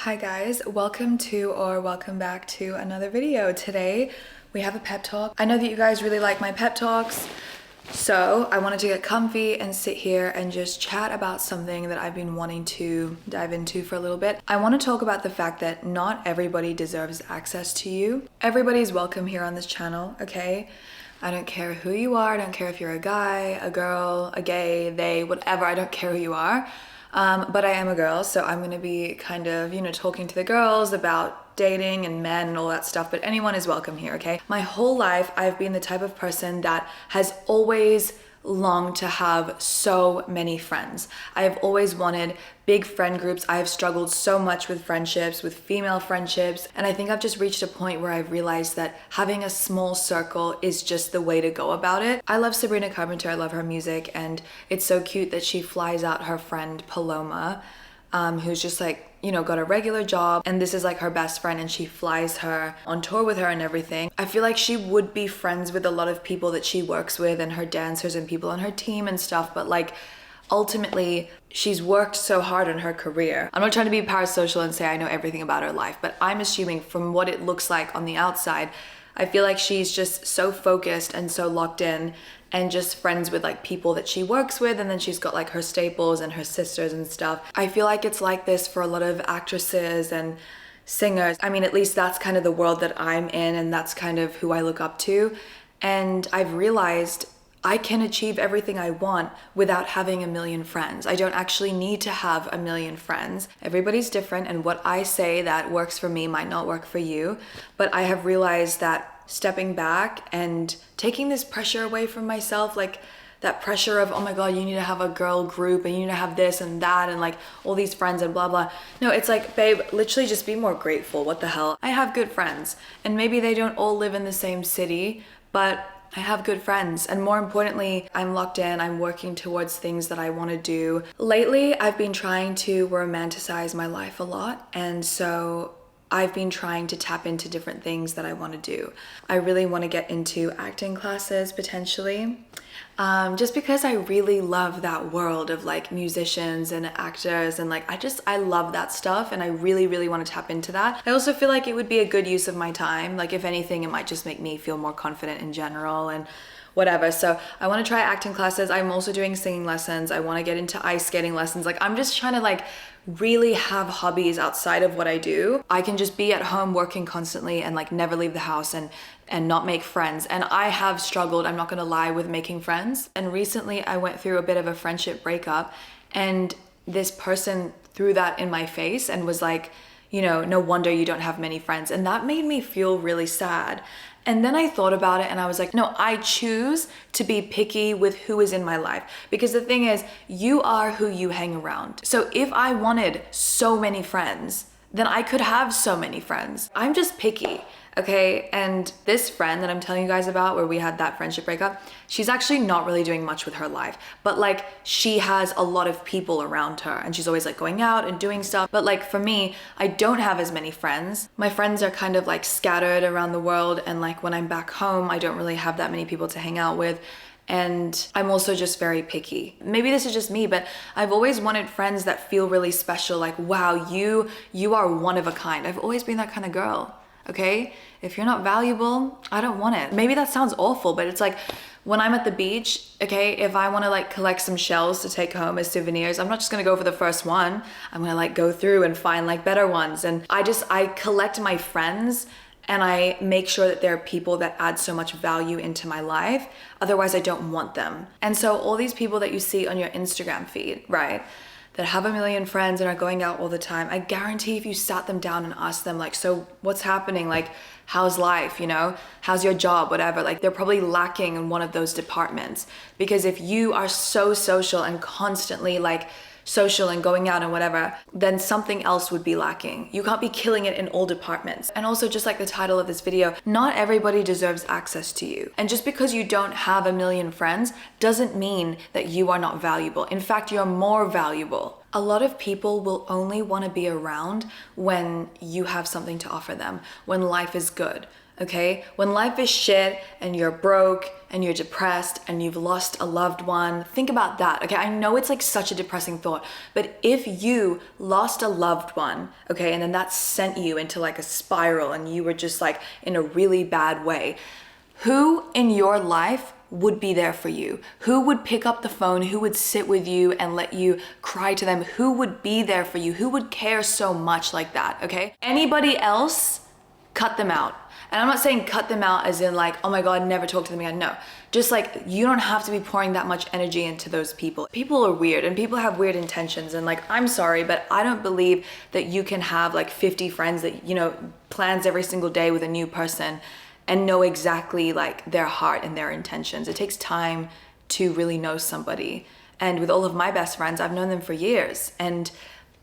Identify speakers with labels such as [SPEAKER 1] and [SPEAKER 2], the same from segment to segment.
[SPEAKER 1] Hi guys, welcome back to another video. Today we have a pep talk. I know that you guys really like my pep talks, so I wanted to get comfy and sit here and just chat about something that I've been wanting to dive into for a little bit. I want to talk about the fact that not everybody deserves access to you. Everybody's welcome here on this channel, okay? I don't care who you are. I don't care if you're a guy, a girl, a gay, they, whatever. I don't care who you are. But I am a girl, so I'm gonna be kind of, talking to the girls about dating and men and all that stuff, but anyone is welcome here, okay? My whole life, I've been the type of person that has always longed to have so many friends. I have always wanted big friend groups. I have struggled so much with friendships, with female friendships, and I think I've just reached a point where I've realized that having a small circle is just the way to go about it. I love Sabrina Carpenter, I love her music, and it's so cute that she flies out her friend Paloma, who's just got a regular job, and this is like her best friend, and she flies her on tour with her and everything. I feel like she would be friends with a lot of people that she works with and her dancers and people on her team and stuff, but ultimately she's worked so hard on her career. I'm not trying to be parasocial and say I know everything about her life, but I'm assuming from what it looks like on the outside, I feel like she's just so focused and so locked in and just friends with people that she works with, and then she's got her staples and her sisters and stuff. I feel like it's like this for a lot of actresses and singers. I mean, at least that's kind of the world that I'm in, and that's kind of who I look up to. And I've realized I can achieve everything I want without having a million friends. I don't actually need to have a million friends. Everybody's different, and what I say that works for me might not work for you. But I have realized that stepping back and taking this pressure away from myself, that pressure of, oh my God, you need to have a girl group and you need to have this and that and all these friends and blah, blah. No, it's babe, literally just be more grateful. What the hell? I have good friends, and maybe they don't all live in the same city, but I have good friends, and more importantly, I'm locked in, I'm working towards things that I want to do. Lately, I've been trying to romanticize my life a lot, and so I've been trying to tap into different things that I want to do. I really want to get into acting classes potentially, just because I really love that world of musicians and actors, and I love that stuff, and I really, really want to tap into that. I also feel like it would be a good use of my time. If anything, it might just make me feel more confident in general and whatever. So I want to try acting classes. I'm also doing singing lessons. I want to get into ice skating lessons. I'm just trying to really have hobbies outside of what I do. I can just be at home working constantly and never leave the house and not make friends. And I have struggled, I'm not gonna lie, with making friends. And recently I went through a bit of a friendship breakup, and this person threw that in my face and was no wonder you don't have many friends. And that made me feel really sad. And then I thought about it and I was like, no, I choose to be picky with who is in my life. Because the thing is, you are who you hang around. So if I wanted so many friends, then I could have so many friends. I'm just picky, okay? And this friend that I'm telling you guys about, where we had that friendship breakup, she's actually not really doing much with her life. But she has a lot of people around her, and she's always going out and doing stuff. But for me, I don't have as many friends. My friends are kind of scattered around the world, and when I'm back home, I don't really have that many people to hang out with. And I'm also just very picky. Maybe this is just me, but I've always wanted friends that feel really special. Wow, you are one of a kind. I've always been that kind of girl, okay? If you're not valuable, I don't want it. Maybe that sounds awful, but it's when I'm at the beach, okay, if I want to collect some shells to take home as souvenirs, I'm not just gonna go for the first one. I'm gonna go through and find better ones. And I collect my friends, and I make sure that there are people that add so much value into my life. Otherwise, I don't want them. And so all these people that you see on your Instagram feed, right, that have a million friends and are going out all the time, I guarantee if you sat them down and asked them, so what's happening? How's life, How's your job, whatever? They're probably lacking in one of those departments. Because if you are so social and constantly social and going out and whatever, then something else would be lacking. You can't be killing it in all departments. And also, just the title of this video, not everybody deserves access to you. And just because you don't have a million friends doesn't mean that you are not valuable. In fact, you're more valuable. A lot of people will only want to be around when you have something to offer them, when life is good. okay? When life is shit and you're broke and you're depressed and you've lost a loved one, think about that, okay? I know it's like such a depressing thought, but if you lost a loved one, okay, and then that sent you into like a spiral and you were just like in a really bad way, who in your life would be there for you? Who would pick up the phone? Who would sit with you and let you cry to them? Who would be there for you? Who would care so much like that, okay? Anybody else, cut them out. And I'm not saying cut them out as in like, oh my God, never talk to them again. No, just like you don't have to be pouring that much energy into those people. People are weird and people have weird intentions, and like, I'm sorry, but I don't believe that you can have like 50 friends that, you know, plans every single day with a new person and know exactly like their heart and their intentions. It takes time to really know somebody. And with all of my best friends, I've known them for years, and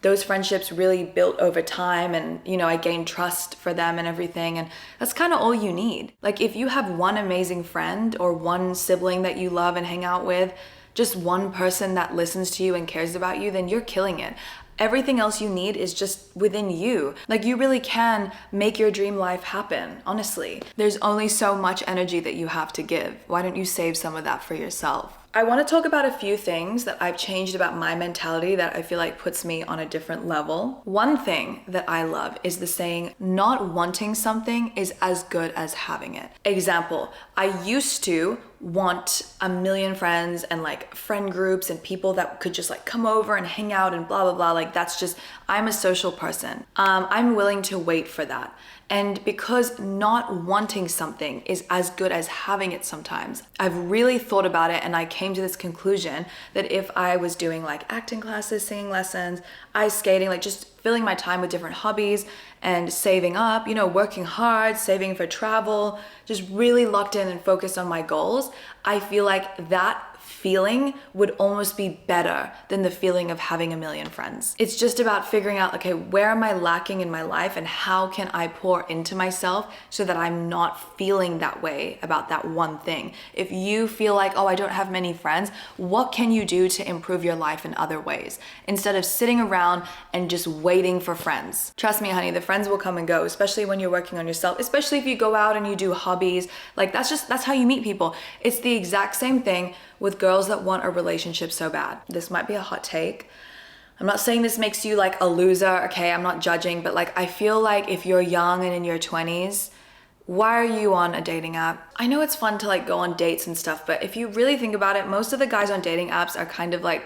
[SPEAKER 1] those friendships really built over time, and you know, I gained trust for them and everything, and that's kind of all you need. Like if you have one amazing friend or one sibling that you love and hang out with, just one person that listens to you and cares about you, then you're killing it. Everything else you need is just within you. Like you really can make your dream life happen, honestly. There's only so much energy that you have to give. Why don't you save some of that for yourself? I want to talk about a few things that I've changed about my mentality that I feel like puts me on a different level. One thing that I love is the saying, not wanting something is as good as having it. Example, I used to want a million friends and like friend groups and people that could just like come over and hang out and blah, blah, blah. Like that's just, I'm a social person. I'm willing to wait for that. And because not wanting something is as good as having it sometimes, I've really thought about it, and I came to this conclusion that if I was doing like acting classes, singing lessons, ice skating, like just filling my time with different hobbies and saving up, you know, working hard, saving for travel, just really locked in and focused on my goals, I feel like that feeling would almost be better than the feeling of having a million friends. It's just about figuring out, okay, where am I lacking in my life and how can I pour into myself so that I'm not feeling that way about that one thing. If you feel like, oh, I don't have many friends, what can you do to improve your life in other ways instead of sitting around and just waiting for friends? Trust me, honey, the friends will come and go, especially when you're working on yourself, especially if you go out and you do hobbies. Like that's how you meet people. It's the exact same thing with girls that want a relationship so bad. This might be a hot take. I'm not saying this makes you like a loser, okay? I'm not judging, but like I feel like if you're young and in your 20s, why are you on a dating app? I know it's fun to like go on dates and stuff, but if you really think about it, most of the guys on dating apps are kind of like,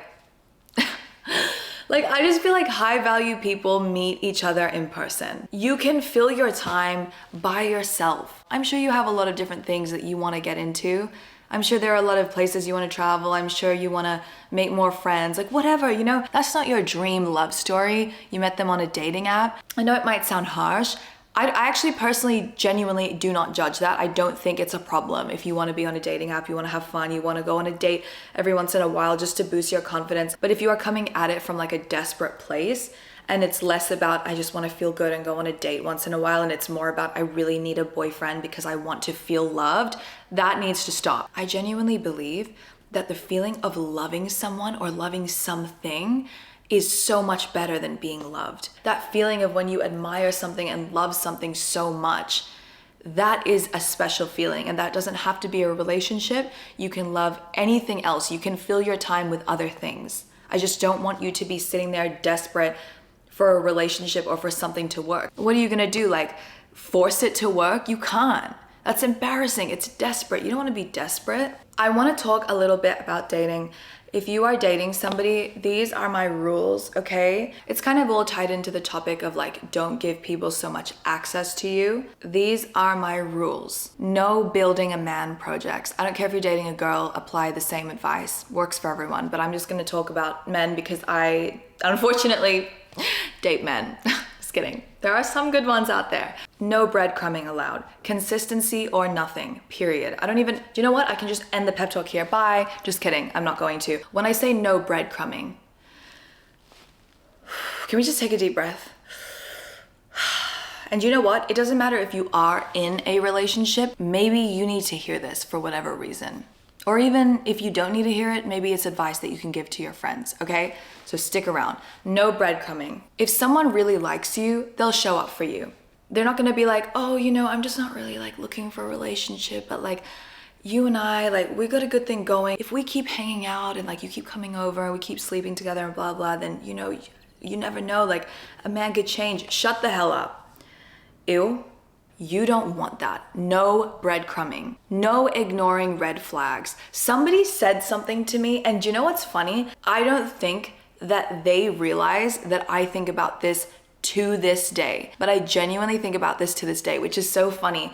[SPEAKER 1] like I just feel like high value people meet each other in person. You can fill your time by yourself. I'm sure you have a lot of different things that you want to get into. I'm sure there are a lot of places you want to travel. I'm sure you want to make more friends, like whatever, you know, that's not your dream love story. You met them on a dating app. I know it might sound harsh. I actually personally genuinely do not judge that. I don't think it's a problem if you want to be on a dating app, you want to have fun, you want to go on a date every once in a while just to boost your confidence. But if you are coming at it from like a desperate place, and it's less about I just want to feel good and go on a date once in a while, and it's more about I really need a boyfriend because I want to feel loved, that needs to stop. I genuinely believe that the feeling of loving someone or loving something is so much better than being loved. That feeling of when you admire something and love something so much, that is a special feeling, and that doesn't have to be a relationship. You can love anything else. You can fill your time with other things. I just don't want you to be sitting there desperate for a relationship or for something to work. What are you gonna do? Like force it to work? You can't. That's embarrassing. It's desperate. You don't want to be desperate. I want to talk a little bit about dating. If you are dating somebody, these are my rules, okay? It's kind of all tied into the topic of like, don't give people so much access to you. These are my rules. No building a man projects. I don't care if you're dating a girl, apply the same advice. Works for everyone, but I'm just gonna talk about men because I, unfortunately, date men. Just kidding. There are some good ones out there. No breadcrumbing allowed. Consistency or nothing, period. I don't even, do you know what? I can just end the pep talk here. Bye. Just kidding. I'm not going to. When I say no breadcrumbing, can we just take a deep breath? And you know what? It doesn't matter if you are in a relationship. Maybe you need to hear this for whatever reason. Or even if you don't need to hear it, maybe it's advice that you can give to your friends, okay? So stick around. No breadcrumbing. If someone really likes you, they'll show up for you. They're not gonna be like, oh, you know, I'm just not really like looking for a relationship, but like you and I, like we got a good thing going. If we keep hanging out and like you keep coming over and we keep sleeping together and blah, blah, then, you know, you never know, like a man could change. Shut the hell up. Ew. You don't want that. No breadcrumbing. No ignoring red flags. Somebody said something to me, and you know what's funny? I don't think that they realize that I think about this to this day, but I genuinely think about this to this day, which is so funny.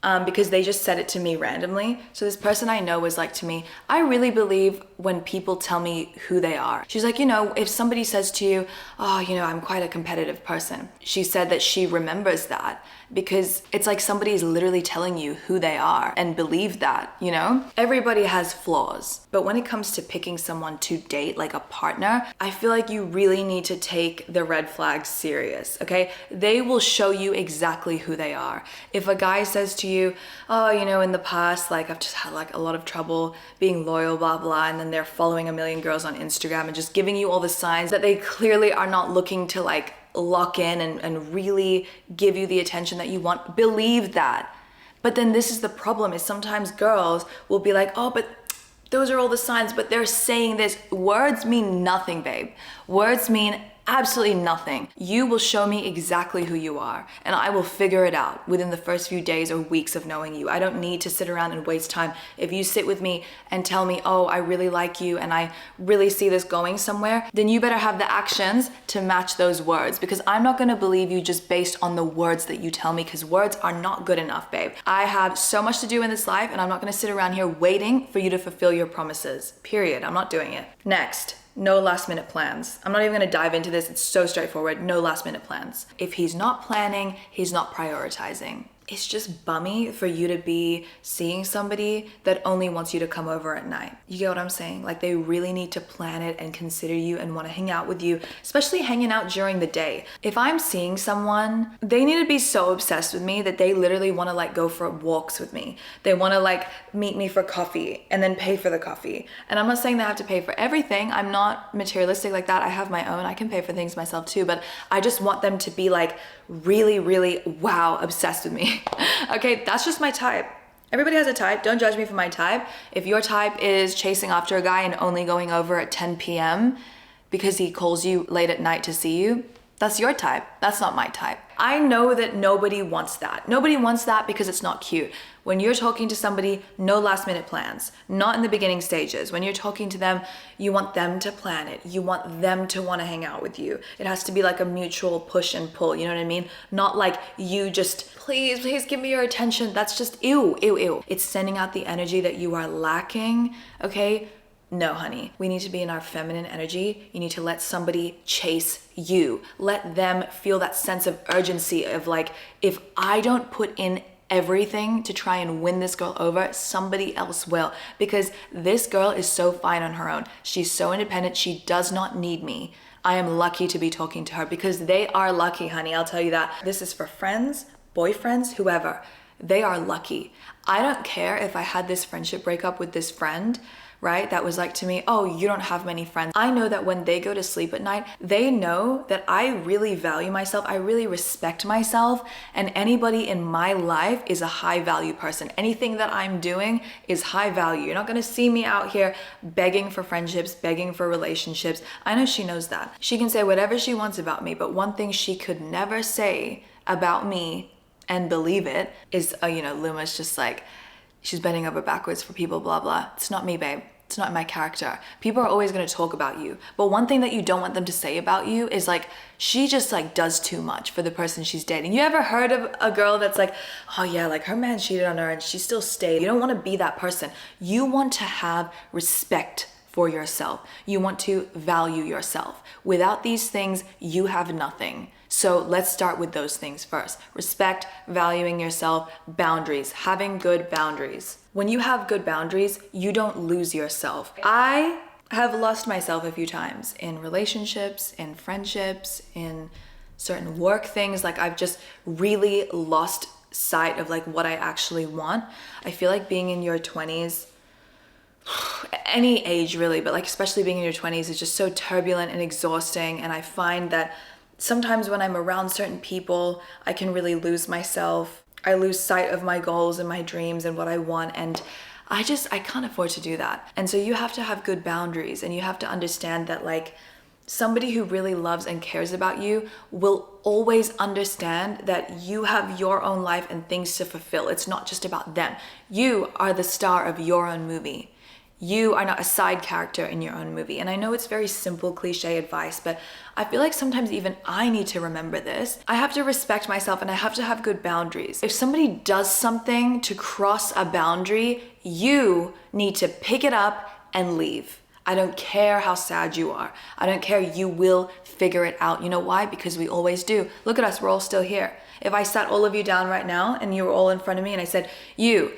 [SPEAKER 1] Because they just said it to me randomly. So this person I know was like to me, I really believe when people tell me who they are. She's like, you know, if somebody says to you, oh, you know, I'm quite a competitive person. She said that she remembers that because it's like somebody's literally telling you who they are and believe that, you know? Everybody has flaws, but when it comes to picking someone to date, like a partner, I feel like you really need to take the red flags serious, okay? They will show you exactly who they are. If a guy says to you, oh, you know, in the past, like I've just had like a lot of trouble being loyal, blah, blah, and then they're following a million girls on Instagram and just giving you all the signs that they clearly are not looking to like lock in and really give you the attention that you want, believe that. But then this is the problem, is sometimes girls will be like, oh, but those are all the signs, but they're saying this. Words mean nothing, babe. Words mean absolutely nothing. You will show me exactly who you are, and I will figure it out within the first few days or weeks of knowing you. I don't need to sit around and waste time. If you sit with me and tell me, oh, I really like you and I really see this going somewhere, then you better have the actions to match those words, because I'm not gonna believe you just based on the words that you tell me, because words are not good enough, babe. I have so much to do in this life, and I'm not gonna sit around here waiting for you to fulfill your promises, period. I'm not doing it. Next. No last minute plans. I'm not even gonna dive into this. It's so straightforward. No last minute plans. If he's not planning, he's not prioritizing. It's just bummy for you to be seeing somebody that only wants you to come over at night. You get what I'm saying? Like, they really need to plan it and consider you and want to hang out with you, especially hanging out during the day. If I'm seeing someone, they need to be so obsessed with me that they literally want to like go for walks with me. They want to like meet me for coffee and then pay for the coffee. And I'm not saying they have to pay for everything. I'm not materialistic like that. I have my own. I can pay for things myself too, but I just want them to be like really, really, wow, obsessed with me. Okay, that's just my type. Everybody has a type. Don't judge me for my type. If your type is chasing after a guy and only going over at 10 p.m. because he calls you late at night to see you, that's your type. That's not my type. I know that nobody wants that. Nobody wants that because it's not cute. When you're talking to somebody, no last minute plans, not in the beginning stages. When you're talking to them, you want them to plan it. You want them to want to hang out with you. It has to be like a mutual push and pull, you know what I mean? Not like you just, please give me your attention. That's just ew, ew, ew. It's sending out the energy that you are lacking, okay? No, honey, we need to be in our feminine energy. You need to let somebody chase you. Let them feel that sense of urgency of like, if I don't put in everything to try and win this girl over, somebody else will, because this girl is so fine on her own. She's so independent. She does not need me. I am lucky to be talking to her, because they are lucky, honey. I'll tell you that. This is for friends, boyfriends, whoever. They are lucky. I don't care if I had this friendship breakup with this friend, right? That was like to me, oh, you don't have many friends. I know that when they go to sleep at night, they know that I really value myself. I really respect myself. And anybody in my life is a high value person. Anything that I'm doing is high value. You're not gonna see me out here begging for friendships, begging for relationships. I know she knows that. She can say whatever she wants about me, but one thing she could never say about me and believe it is, Luma's just like, she's bending over backwards for people, blah, blah. It's not me, babe. It's not my character. People are always gonna talk about you. But one thing that you don't want them to say about you is like, she just like does too much for the person she's dating. You ever heard of a girl that's like, oh yeah, like her man cheated on her and she still stayed? You don't wanna be that person. You want to have respect for yourself. You want to value yourself. Without these things, you have nothing. So let's start with those things first. Respect, valuing yourself, boundaries, having good boundaries. When you have good boundaries, you don't lose yourself. I have lost myself a few times in relationships, in friendships, in certain work things. Like I've just really lost sight of like what I actually want. I feel like being in your 20s, any age really, but like especially being in your 20s is just so turbulent and exhausting. And I find that sometimes when I'm around certain people, I can really lose myself. I lose sight of my goals and my dreams and what I want, and I can't afford to do that. And so you have to have good boundaries, and you have to understand that like somebody who really loves and cares about you will always understand that you have your own life and things to fulfill. It's not just about them. You are the star of your own movie. You are not a side character in your own movie. And I know it's very simple, cliche advice, but I feel like sometimes even I need to remember this. I have to respect myself and I have to have good boundaries. If somebody does something to cross a boundary, you need to pick it up and leave. I don't care how sad you are. I don't care. You will figure it out. You know why? Because we always do. Look at us. We're all still here. If I sat all of you down right now and you were all in front of me and I said, you,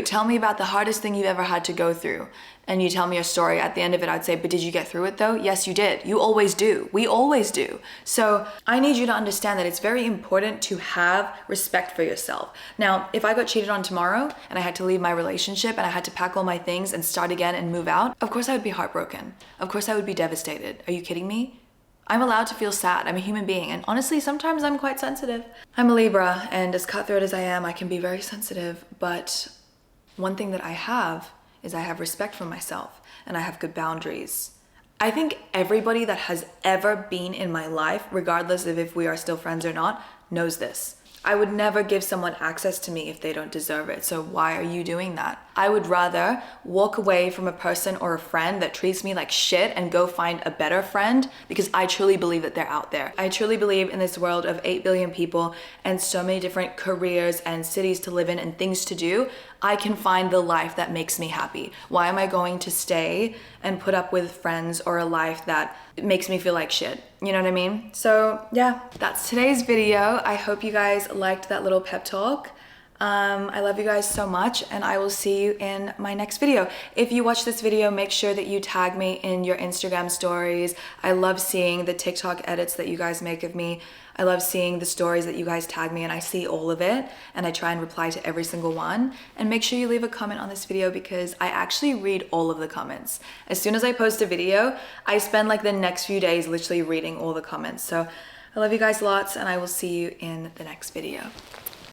[SPEAKER 1] tell me about the hardest thing you've ever had to go through. And you tell me a story. At the end of it, I'd say, but did you get through it though? Yes, you did. You always do. We always do. So I need you to understand that it's very important to have respect for yourself. Now, if I got cheated on tomorrow and I had to leave my relationship and I had to pack all my things and start again and move out, of course I would be heartbroken. Of course I would be devastated. Are you kidding me? I'm allowed to feel sad. I'm a human being. And honestly, sometimes I'm quite sensitive. I'm a Libra, and as cutthroat as I am, I can be very sensitive. But one thing that I have is I have respect for myself and I have good boundaries. I think everybody that has ever been in my life, regardless of if we are still friends or not, knows this. I would never give someone access to me if they don't deserve it. So why are you doing that? I would rather walk away from a person or a friend that treats me like shit and go find a better friend, because I truly believe that they're out there. I truly believe in this world of 8 billion people and so many different careers and cities to live in and things to do. I can find the life that makes me happy. Why am I going to stay and put up with friends or a life that makes me feel like shit? You know what I mean? So yeah, that's today's video. I hope you guys liked that little pep talk. I love you guys so much, and I will see you in my next video. If you watch this video, make sure that you tag me in your Instagram stories. I love seeing the TikTok edits that you guys make of me. I love seeing the stories that you guys tag me, and I see all of it, and I try and reply to every single one. And make sure you leave a comment on this video, because I actually read all of the comments. As soon as I post a video, I spend like the next few days literally reading all the comments. So I love you guys lots, and I will see you in the next video.